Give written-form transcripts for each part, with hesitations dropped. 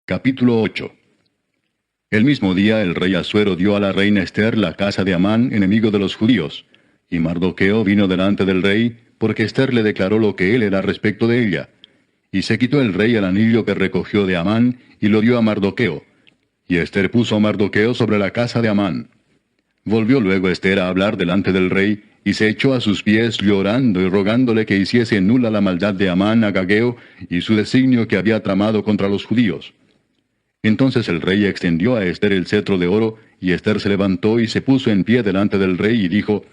Capítulo 8. El mismo día el rey Asuero dio a la reina Ester la casa de Amán, enemigo de los judíos. Y Mardoqueo vino delante del rey, porque Ester le declaró lo que él era respecto de ella. Y se quitó el rey el anillo que recogió de Amán, y lo dio a Mardoqueo. Y Ester puso a Mardoqueo sobre la casa de Amán. Volvió luego Ester a hablar delante del rey, y se echó a sus pies llorando y rogándole que hiciese nula la maldad de Amán Agageo, y su designio que había tramado contra los judíos. Entonces el rey extendió a Ester el cetro de oro, y Ester se levantó y se puso en pie delante del rey y dijo,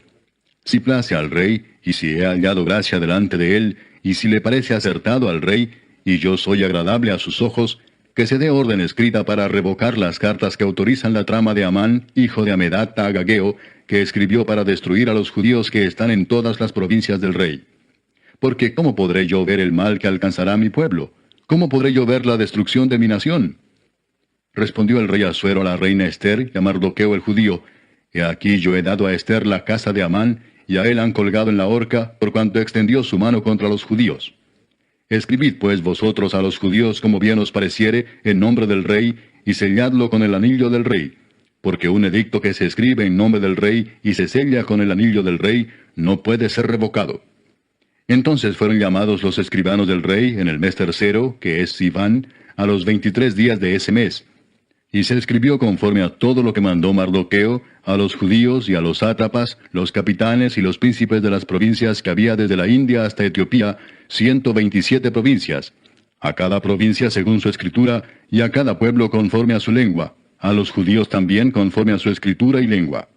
Si place al rey, y si he hallado gracia delante de él, y si le parece acertado al rey, y yo soy agradable a sus ojos, que se dé orden escrita para revocar las cartas que autorizan la trama de Amán, hijo de Amedata Agageo, que escribió para destruir a los judíos que están en todas las provincias del rey. Porque ¿cómo podré yo ver el mal que alcanzará a mi pueblo? ¿Cómo podré yo ver la destrucción de mi nación? Respondió el rey Asuero a la reina Ester y a Mardoqueo el judío, He aquí yo he dado a Ester la casa de Amán, y a él han colgado en la horca, por cuanto extendió su mano contra los judíos. Escribid pues vosotros a los judíos como bien os pareciere, en nombre del rey, y selladlo con el anillo del rey, porque un edicto que se escribe en nombre del rey y se sella con el anillo del rey, no puede ser revocado. Entonces fueron llamados los escribanos del rey en el mes tercero, que es Sivan, a los 23 días de ese mes. Y se escribió conforme a todo lo que mandó Mardoqueo, a los judíos y a los sátrapas, los capitanes y los príncipes de las provincias que había desde la India hasta Etiopía, 127 provincias, a cada provincia según su escritura, y a cada pueblo conforme a su lengua, a los judíos también conforme a su escritura y lengua.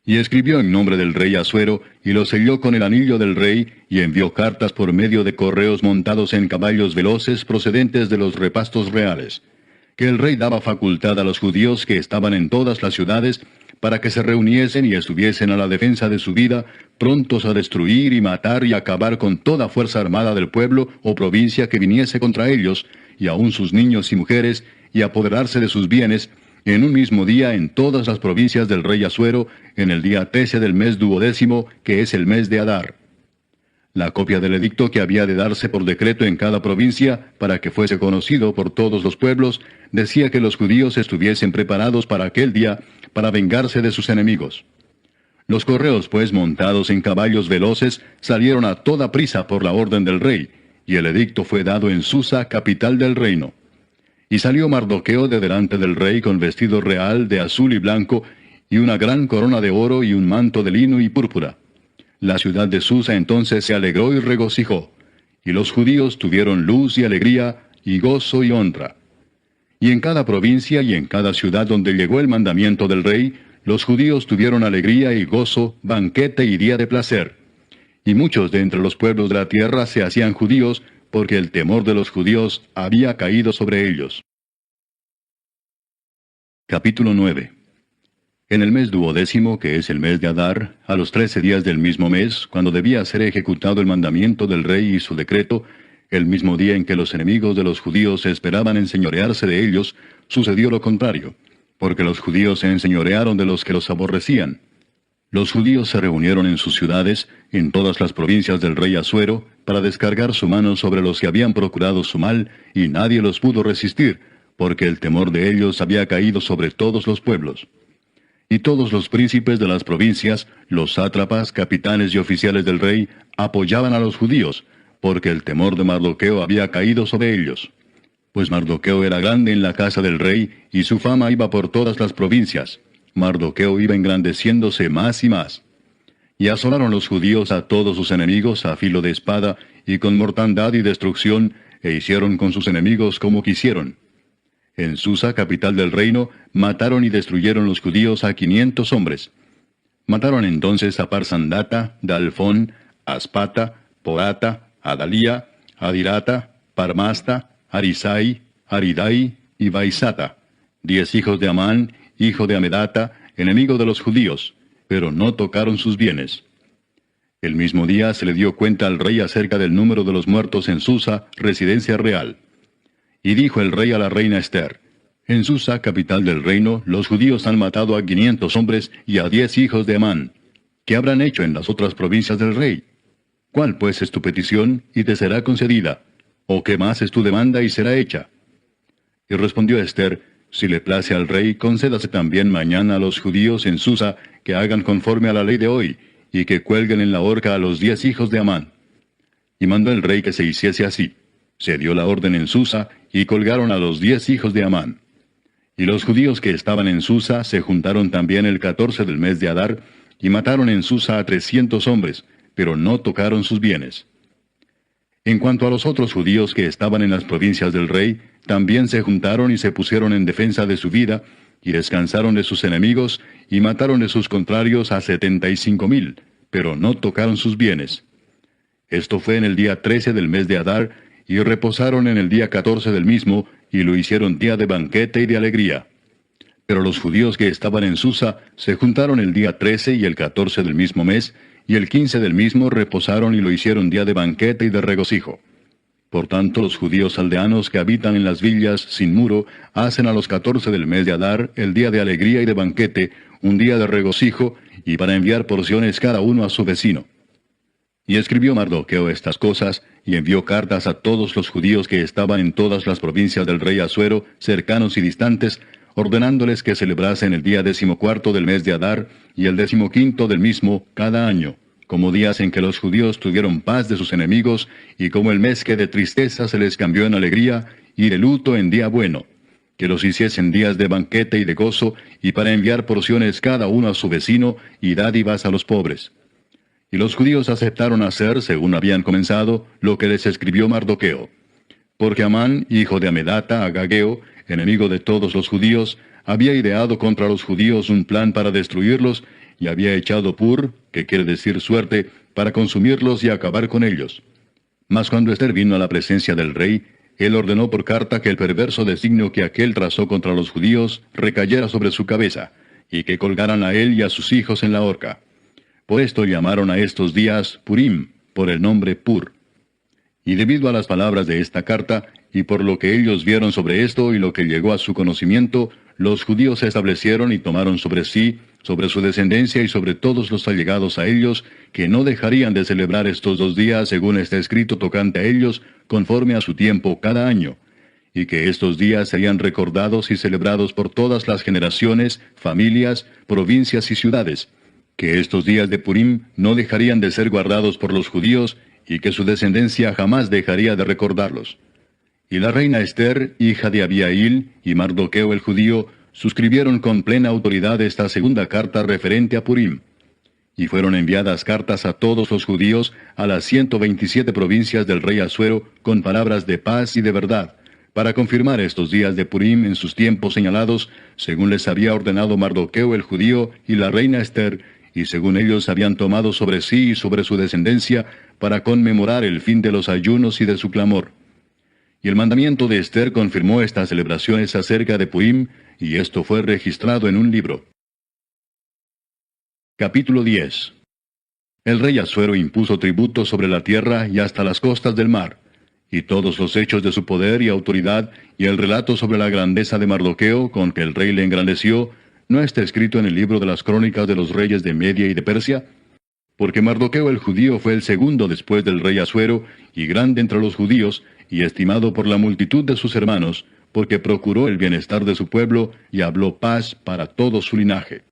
Y escribió en nombre del rey Asuero, y lo selló con el anillo del rey, y envió cartas por medio de correos montados en caballos veloces procedentes de los repastos reales, que el rey daba facultad a los judíos que estaban en todas las ciudades, para que se reuniesen y estuviesen a la defensa de su vida, prontos a destruir y matar y acabar con toda fuerza armada del pueblo o provincia que viniese contra ellos, y aun sus niños y mujeres, y apoderarse de sus bienes, en un mismo día en todas las provincias del rey Asuero, en el día 13 del mes 12, que es el mes de Adar. La copia del edicto que había de darse por decreto en cada provincia, para que fuese conocido por todos los pueblos, decía que los judíos estuviesen preparados para aquel día, para vengarse de sus enemigos. Los correos, pues, montados en caballos veloces, salieron a toda prisa por la orden del rey, y el edicto fue dado en Susa, capital del reino. Y salió Mardoqueo de delante del rey con vestido real de azul y blanco, y una gran corona de oro y un manto de lino y púrpura. La ciudad de Susa entonces se alegró y regocijó, y los judíos tuvieron luz y alegría, y gozo y honra. Y en cada provincia y en cada ciudad donde llegó el mandamiento del rey, los judíos tuvieron alegría y gozo, banquete y día de placer. Y muchos de entre los pueblos de la tierra se hacían judíos, porque el temor de los judíos había caído sobre ellos. Capítulo 9. En el mes 12, que es el mes de Adar, a los 13 días del mismo mes, cuando debía ser ejecutado el mandamiento del rey y su decreto, el mismo día en que los enemigos de los judíos esperaban enseñorearse de ellos, sucedió lo contrario, porque los judíos se enseñorearon de los que los aborrecían. Los judíos se reunieron en sus ciudades, en todas las provincias del rey Asuero, para descargar su mano sobre los que habían procurado su mal, y nadie los pudo resistir, porque el temor de ellos había caído sobre todos los pueblos. Y todos los príncipes de las provincias, los sátrapas, capitanes y oficiales del rey, apoyaban a los judíos, porque el temor de Mardoqueo había caído sobre ellos. Pues Mardoqueo era grande en la casa del rey, y su fama iba por todas las provincias. Mardoqueo iba engrandeciéndose más y más. Y asolaron los judíos a todos sus enemigos a filo de espada, y con mortandad y destrucción, e hicieron con sus enemigos como quisieron. En Susa, capital del reino, mataron y destruyeron los judíos a 500 hombres. Mataron entonces a Parsandata, Dalfón, Aspata, Porata, Adalía, Adirata, Parmasta, Arisai, Aridai y Baisata, 10 hijos de Amán, hijo de Amedata, enemigo de los judíos, pero no tocaron sus bienes. El mismo día se le dio cuenta al rey acerca del número de los muertos en Susa, residencia real. Y dijo el rey a la reina Ester, En Susa, capital del reino, los judíos han matado a 500 hombres y a 10 hijos de Amán. ¿Qué habrán hecho en las otras provincias del rey? ¿Cuál pues es tu petición y te será concedida? ¿O qué más es tu demanda y será hecha? Y respondió Esther, si le place al rey, concédase también mañana a los judíos en Susa que hagan conforme a la ley de hoy, y que cuelguen en la horca a los 10 hijos de Amán. Y mandó el rey que se hiciese así. Se dio la orden en Susa, y colgaron a los 10 hijos de Amán. Y los judíos que estaban en Susa se juntaron también el 14 del mes de Adar, y mataron en Susa a 300 hombres, pero no tocaron sus bienes. En cuanto a los otros judíos que estaban en las provincias del rey, también se juntaron y se pusieron en defensa de su vida, y descansaron de sus enemigos, y mataron de sus contrarios a 75,000, pero no tocaron sus bienes. Esto fue en el día 13 del mes de Adar, y reposaron en el día 14 del mismo, y lo hicieron día de banquete y de alegría. Pero los judíos que estaban en Susa se juntaron el día 13 y el 14 del mismo mes, y el 15 del mismo reposaron y lo hicieron día de banquete y de regocijo. Por tanto, los judíos aldeanos que habitan en las villas sin muro hacen a los 14 del mes de Adar el día de alegría y de banquete, un día de regocijo, y para enviar porciones cada uno a su vecino. Y escribió Mardoqueo estas cosas, y envió cartas a todos los judíos que estaban en todas las provincias del rey Asuero, cercanos y distantes, ordenándoles que celebrasen el día 14 del mes de Adar, y el 15 del mismo cada año, como días en que los judíos tuvieron paz de sus enemigos, y como el mes que de tristeza se les cambió en alegría, y de luto en día bueno, que los hiciesen días de banquete y de gozo, y para enviar porciones cada uno a su vecino, y dádivas a los pobres. Y los judíos aceptaron hacer, según habían comenzado, lo que les escribió Mardoqueo. Porque Amán, hijo de Amedata, agageo, enemigo de todos los judíos, había ideado contra los judíos un plan para destruirlos, y había echado pur, que quiere decir suerte, para consumirlos y acabar con ellos. Mas cuando Esther vino a la presencia del rey, él ordenó por carta que el perverso designio que aquél trazó contra los judíos recayera sobre su cabeza, y que colgaran a él y a sus hijos en la horca. Por esto llamaron a estos días Purim, por el nombre Pur. Y debido a las palabras de esta carta, y por lo que ellos vieron sobre esto y lo que llegó a su conocimiento, los judíos se establecieron y tomaron sobre sí, sobre su descendencia y sobre todos los allegados a ellos, que no dejarían de celebrar estos 2 días según está escrito tocante a ellos, conforme a su tiempo cada año, y que estos días serían recordados y celebrados por todas las generaciones, familias, provincias y ciudades, que estos días de Purim no dejarían de ser guardados por los judíos, y que su descendencia jamás dejaría de recordarlos. Y la reina Esther, hija de Abihail, y Mardoqueo el judío, suscribieron con plena autoridad esta segunda carta referente a Purim. Y fueron enviadas cartas a todos los judíos a las 127 provincias del rey Asuero con palabras de paz y de verdad, para confirmar estos días de Purim en sus tiempos señalados, según les había ordenado Mardoqueo el judío y la reina Esther, y según ellos habían tomado sobre sí y sobre su descendencia, para conmemorar el fin de los ayunos y de su clamor. Y el mandamiento de Esther confirmó estas celebraciones acerca de Purim, y esto fue registrado en un libro. Capítulo 10. El rey Asuero impuso tributo sobre la tierra y hasta las costas del mar, y todos los hechos de su poder y autoridad, y el relato sobre la grandeza de Mardoqueo, con que el rey le engrandeció, ¿no está escrito en el libro de las crónicas de los reyes de Media y de Persia? Porque Mardoqueo el judío fue el segundo después del rey Asuero, y grande entre los judíos, y estimado por la multitud de sus hermanos, porque procuró el bienestar de su pueblo, y habló paz para todo su linaje.